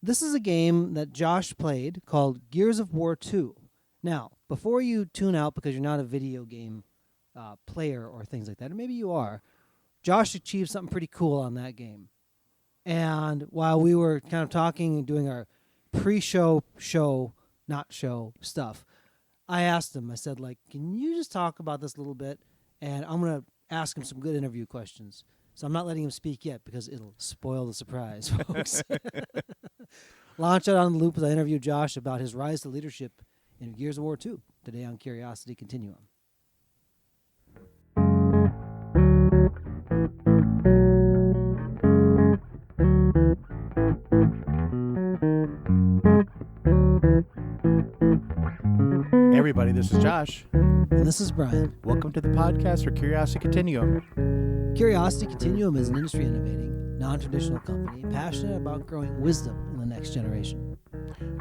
this is a game that Josh played called Gears of War 2. Now, before you tune out because you're not a video game player or things like that, or maybe you are, Josh achieved something pretty cool on that game. And while we were kind of talking and doing our pre-show, not show stuff, I asked him, I said, like, can you just talk about this a little bit? And I'm going to ask him some good interview questions. So I'm not letting him speak yet because it'll spoil the surprise, folks. Launch out on the loop as I interview Josh about his rise to leadership in Gears of War 2 today on Curiosity Continuum. Hey everybody, this is Josh. And this is Brian. Welcome to the podcast for Curiosity Continuum. Curiosity Continuum is an industry innovating, non-traditional company passionate about growing wisdom in the next generation.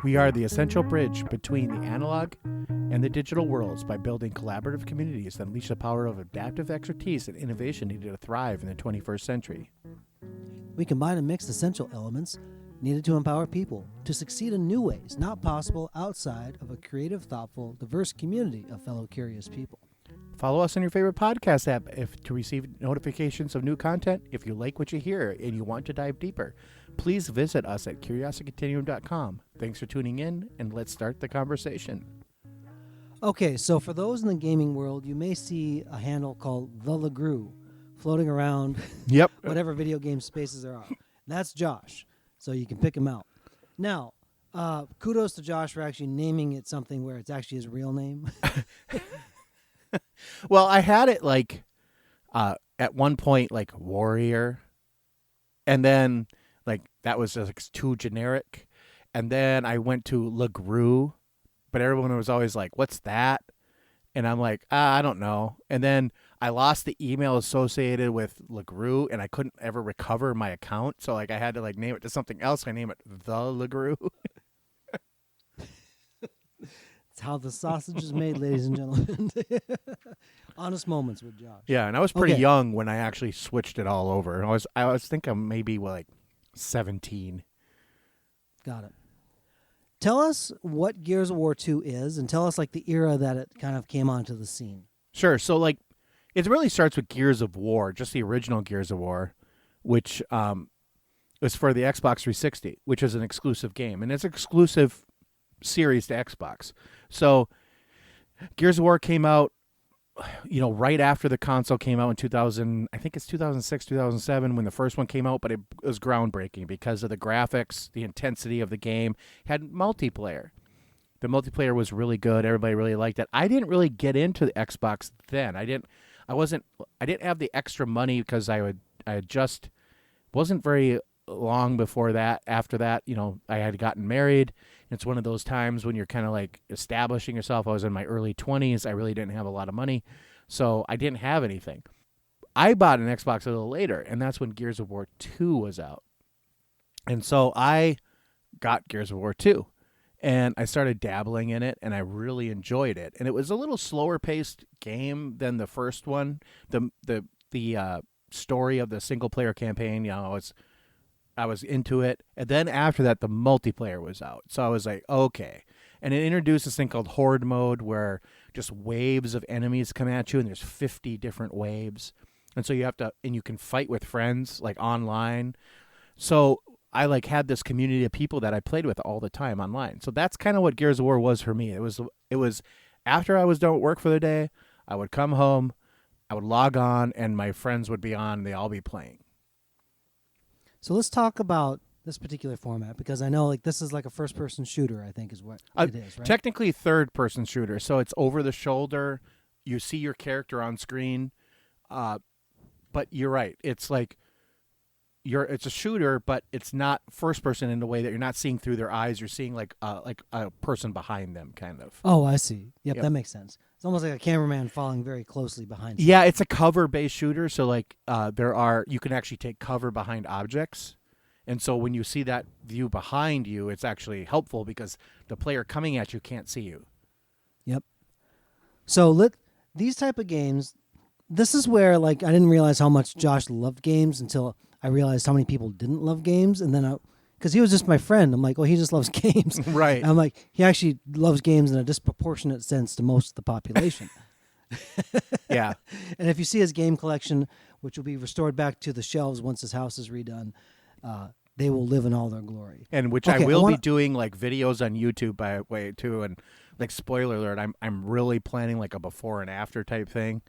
We are the essential bridge between the analog and the digital worlds by building collaborative communities that unleash the power of adaptive expertise and innovation needed to thrive in the 21st century. We combine and mix essential elements needed to empower people to succeed in new ways not possible outside of a creative, thoughtful, diverse community of fellow curious people. Follow us on your favorite podcast app to receive notifications of new content. If you like what you hear and you want to dive deeper, please visit us at curiositycontinuum.com. Thanks for tuning in, and let's start the conversation. Okay, so for those in the gaming world, you may see a handle called the LaGrew floating around Yep. whatever video game spaces there are. That's Josh, so you can pick him out. Now, kudos to Josh for actually naming it something where it's actually his real name. Well, I had it like at one point like Warrior, and then like that was just like, too generic, and then I went to LaGrew, but everyone was always like, "What's that?" And I'm like, I don't know. And then I lost the email associated with LaGrew, and I couldn't ever recover my account, so like I had to like name it to something else. I name it the LaGrew. It's how the sausage is made, ladies and gentlemen. Honest moments with Josh. Yeah, and I was pretty Okay. young when I actually switched it all over. I was thinking maybe like 17. Got it. Tell us what Gears of War 2 is, and tell us like the era that it kind of came onto the scene. Sure. So, like, it really starts with Gears of War, just the original Gears of War, which was for the Xbox 360, which is an exclusive game. And it's an exclusive series to Xbox. So, Gears of War came out, right after the console came out in 2000. I think it's 2006, 2007 when the first one came out, but it was groundbreaking because of the graphics, the intensity of the game. It had multiplayer. The multiplayer was really good. Everybody really liked it. I didn't really get into the Xbox then. I didn't have the extra money because I wasn't very long before that. After that, I had gotten married. It's one of those times when you're kind of like establishing yourself. I was in my early 20s. I really didn't have a lot of money, so I didn't have anything. I bought an Xbox a little later, and that's when Gears of War 2 was out. And so I got Gears of War 2. And I started dabbling in it, and I really enjoyed it. And it was a little slower paced game than the first one. The story of the single player campaign, I was into it. And then after that, the multiplayer was out. So I was like, okay. And it introduced this thing called Horde mode, where just waves of enemies come at you, and there's 50 different waves. And so you can fight with friends like online. So I like had this community of people that I played with all the time online. So that's kind of what Gears of War was for me. It was after I was done with work for the day, I would come home, I would log on, and my friends would be on, and they'd all be playing. So let's talk about this particular format, because I know like this is like a first-person shooter, I think is what it is, right? Technically third-person shooter, so it's over the shoulder. You see your character on screen, but you're right. It's like it's a shooter, but it's not first person in the way that you're not seeing through their eyes. You're seeing like a person behind them, kind of. Oh, I see. Yep, that makes sense. It's almost like a cameraman following very closely behind you. Yeah, it's a cover-based shooter, so like you can actually take cover behind objects. And so when you see that view behind you, it's actually helpful because the player coming at you can't see you. Yep. So these type of games, this is where like I didn't realize how much Josh loved games until I realized how many people didn't love games, and then because he was just my friend. I'm like, well, he just loves games. Right. And I'm like, he actually loves games in a disproportionate sense to most of the population. Yeah. And if you see his game collection, which will be restored back to the shelves once his house is redone, they will live in all their glory. And which Okay, I will be doing like videos on YouTube by way too, and like spoiler alert, I'm really planning like a before and after type thing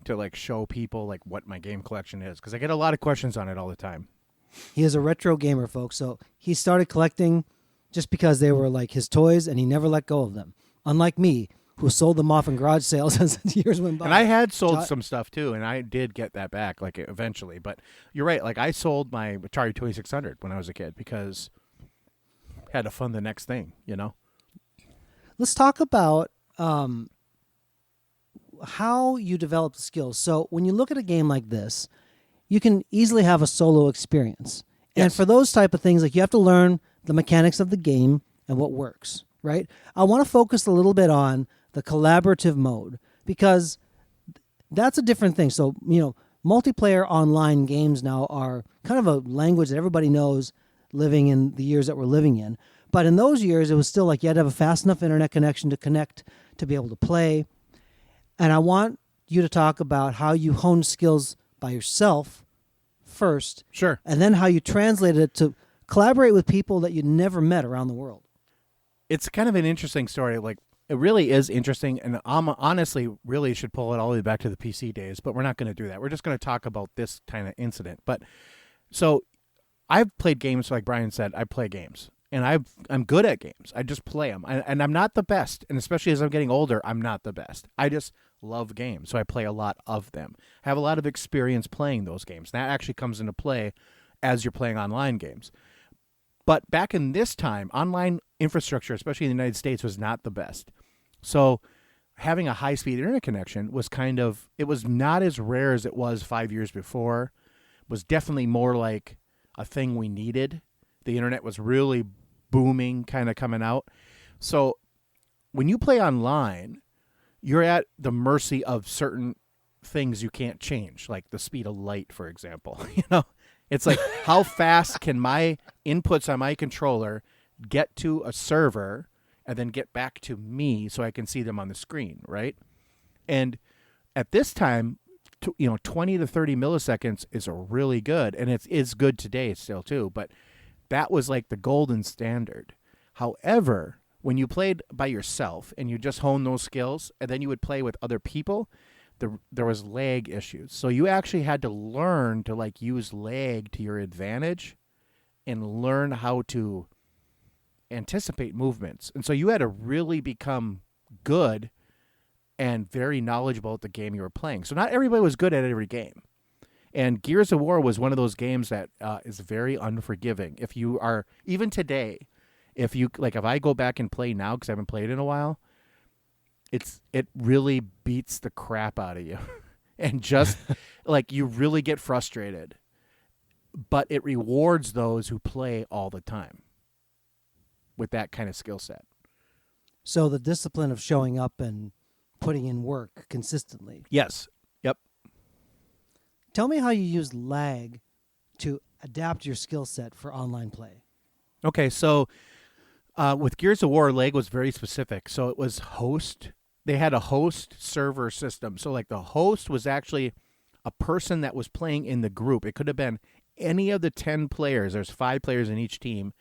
to like show people like what my game collection is, because I get a lot of questions on it all the time. He is a retro gamer, folks. So he started collecting just because they were like his toys, and he never let go of them. Unlike me, who sold them off in garage sales as the years went by. And I had sold some stuff too, and I did get that back like eventually. But you're right. Like I sold my Atari 2600 when I was a kid because I had to fund the next thing, you know? Let's talk about how you develop the skills. So when you look at a game like this, you can easily have a solo experience. And Yes. for those type of things, like you have to learn the mechanics of the game and what works, right? I want to focus a little bit on the collaborative mode because that's a different thing. So, multiplayer online games now are kind of a language that everybody knows living in the years that we're living in. But in those years, it was still like you had to have a fast enough internet connection to connect to be able to play. And I want you to talk about how you hone skills by yourself first, Sure. and then how you translated it to collaborate with people that you never met around the world. It's kind of an interesting story. Like it really is interesting, and honestly really should pull it all the way back to the PC days, but we're not going to do that. We're just going to talk about this kind of incident. But so I've played games, like Brian said, I play games. And I'm good at games. I just play them. And I'm not the best. And especially as I'm getting older, I'm not the best. I just love games. So I play a lot of them. I have a lot of experience playing those games. That actually comes into play as you're playing online games. But back in this time, online infrastructure, especially in the United States, was not the best. So having a high-speed internet connection was it was not as rare as it was 5 years before. It was definitely more like a thing we needed. The internet was really booming, kind of coming out. So when you play online, you're at the mercy of certain things you can't change, like the speed of light, for example. It's like how fast can my inputs on my controller get to a server and then get back to me so I can see them on the screen, right? And at this time, 20 to 30 milliseconds is really good, and it's good today still too, but that was like the golden standard. However, when you played by yourself and you just honed those skills and then you would play with other people, there was lag issues. So you actually had to learn to like use lag to your advantage and learn how to anticipate movements. And so you had to really become good and very knowledgeable at the game you were playing. So not everybody was good at every game. And Gears of War was one of those games that is very unforgiving. If you are, even today, if I go back and play now, because I haven't played in a while, it really beats the crap out of you. And just, like, you really get frustrated. But it rewards those who play all the time with that kind of skill set. So the discipline of showing up and putting in work consistently. Yes. Yep. Tell me how you use lag to adapt your skill set for online play. Okay, so with Gears of War, lag was very specific. So it was host. They had a host server system. So like the host was actually a person that was playing in the group. It could have been any of the 10 players. There's 5 players in each team.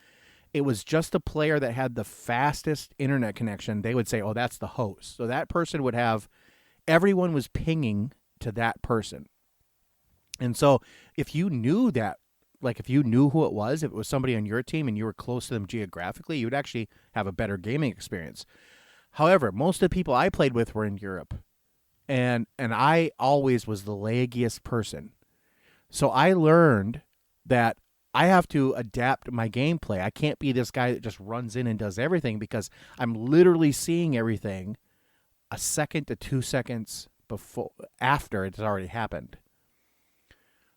It was just a player that had the fastest internet connection. They would say, oh, that's the host. So that person would have, everyone was pinging to that person. And so if you knew that, like if you knew who it was, if it was somebody on your team and you were close to them geographically, you would actually have a better gaming experience. However, most of the people I played with were in Europe. And I always was the laggiest person. So I learned that I have to adapt my gameplay. I can't be this guy that just runs in and does everything, because I'm literally seeing everything a second to 2 seconds after it's already happened.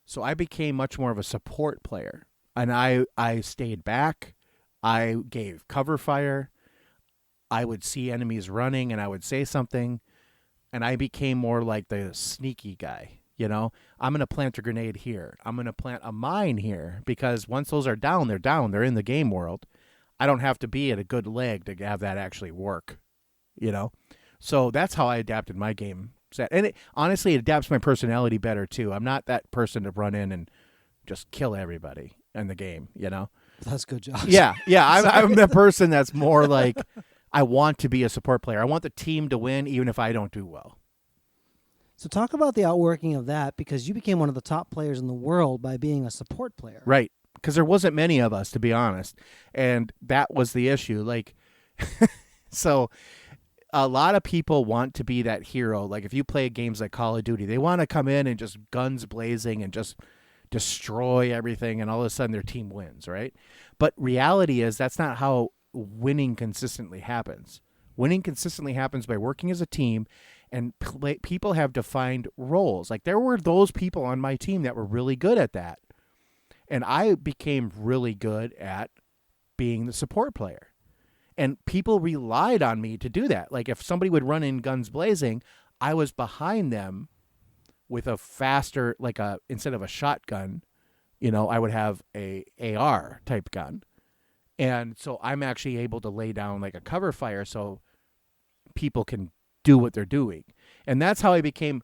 So I became much more of a support player, and I stayed back. I gave cover fire. I would see enemies running and I would say something, and I became more like the sneaky guy. You know, I'm going to plant a grenade here. I'm going to plant a mine here, because once those are down, they're down. They're in the game world. I don't have to be at a good leg to have that actually work, you know? So that's how I adapted my game set. And honestly, it adapts my personality better too. I'm not that person to run in and just kill everybody in the game, you know? That's good, Josh. Yeah. I'm the person that's more like, I want to be a support player. I want the team to win even if I don't do well. So talk about the outworking of that, because you became one of the top players in the world by being a support player. Right. Because there wasn't many of us, to be honest. And that was the issue. Like, so a lot of people want to be that hero. Like, if you play games like Call of Duty, they want to come in and just guns blazing and just destroy everything, and all of a sudden their team wins, right? But reality is that's not how winning consistently happens. Winning consistently happens by working as a team, and people have defined roles. Like, there were those people on my team that were really good at that. And I became really good at being the support player. And people relied on me to do that. Like, if somebody would run in guns blazing, I was behind them with a faster, like instead of a shotgun, you know, I would have a AR type gun. And so I'm actually able to lay down like a cover fire so people can do what they're doing. And that's how I became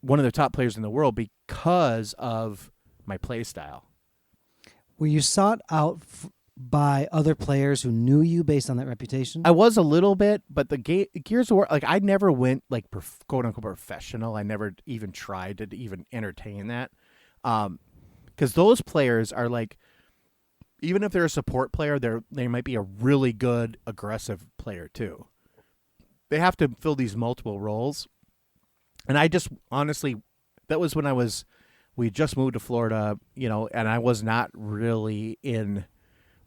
one of the top players in the world, because of my play style. Were you sought out by other players who knew you based on that reputation? I was a little bit, but the Gears of War, like, I never went like quote unquote professional. I never even tried to even entertain that. Because those players are like, even if they're a support player, they might be a really good aggressive player too. They have to fill these multiple roles. And I just, honestly, that was when we just moved to Florida, you know, and I was not really in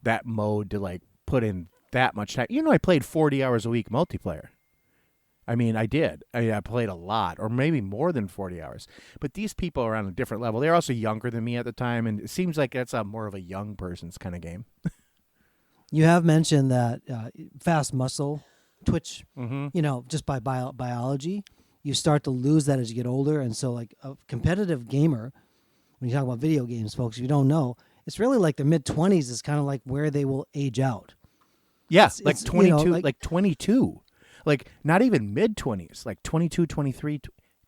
that mode to like put in that much time. You know, I played 40 hours a week multiplayer. I mean, I did. I played a lot, or maybe more than 40 hours. But these people are on a different level. They're also younger than me at the time, and it seems like that's more of a young person's kind of game. You have mentioned that fast muscle twitch, Mm-hmm. you know, just by biology, you start to lose that as you get older. And so, like, a competitive gamer, when you talk about video games, folks, if you don't know, it's really like their mid-20s is kind of like where they will age out. Yeah, It's, like you 22, know, like 22. Like, not even mid-20s, like 22, 23,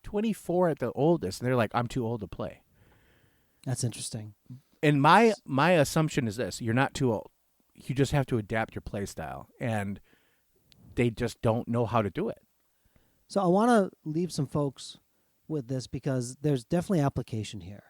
24 at the oldest. And they're like, I'm too old to play. That's interesting. And my assumption is this: you're not too old. You just have to adapt your play style. And they just don't know how to do it. So I want to leave some folks with this, because there's definitely application here.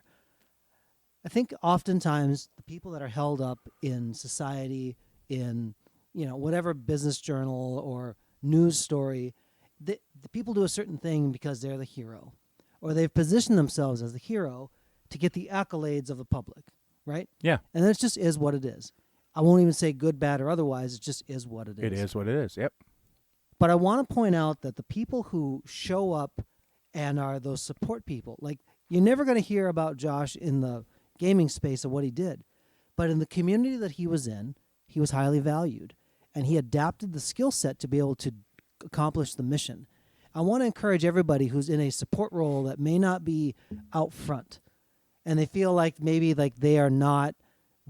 I think oftentimes the people that are held up in society, in, you know, whatever business journal or news story, the people do a certain thing because they're the hero, or they've positioned themselves as the hero to get the accolades of the public, right? Yeah. And it just is what it is. I won't even say good, bad, or otherwise. It just is what it is. It is what it is. Yep. But I want to point out that the people who show up and are those support people, like, you're never going to hear about Josh in the gaming space of what he did. But in the community that he was in, he was highly valued. And he adapted the skill set to be able to accomplish the mission. I want to encourage everybody who's in a support role that may not be out front, and they feel like maybe like they are not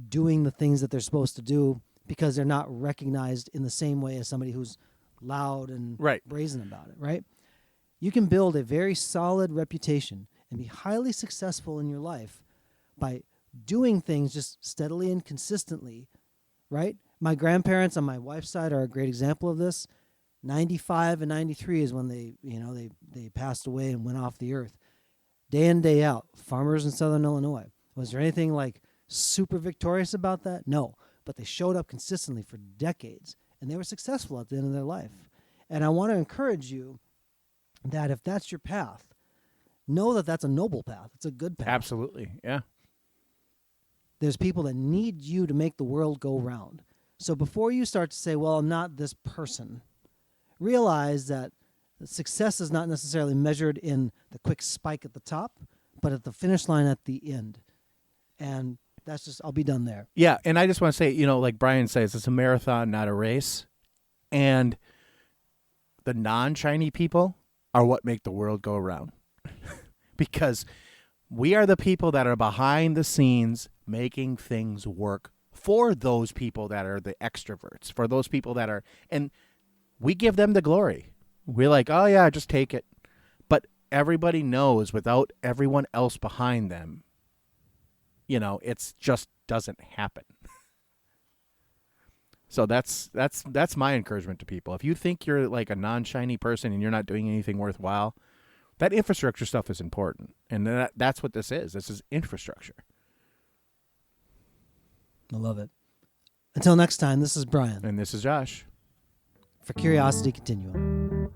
doing the things that they're supposed to do because they're not recognized in the same way as somebody who's loud and Right. brazen about it, right? You can build a very solid reputation and be highly successful in your life by doing things just steadily and consistently, right? My grandparents on my wife's side are a great example of this. 95 and 93 is when they passed away and went off the earth. Day in, day out, farmers in Southern Illinois. Was there anything like super victorious about that? No, but they showed up consistently for decades, and they were successful at the end of their life. And I want to encourage you that if that's your path, know that that's a noble path. It's a good path. Absolutely. Yeah. There's people that need you to make the world go round. So before you start to say, well, I'm not this person, realize that success is not necessarily measured in the quick spike at the top, but at the finish line at the end. And that's just, I'll be done there. Yeah, and I just want to say, like Brian says, it's a marathon, not a race. And the non-shiny people are what make the world go around. because we are the people that are behind the scenes making things work for those people that are the extroverts, for those people that are, and we give them the glory. We're like, oh yeah, just take it. But everybody knows without everyone else behind them, it's just doesn't happen. So that's my encouragement to people. If you think you're like a non-shiny person and you're not doing anything worthwhile, that infrastructure stuff is important. And that's what this is. This is infrastructure. I love it. Until next time, this is Brian. And this is Josh. For Curiosity Continuum.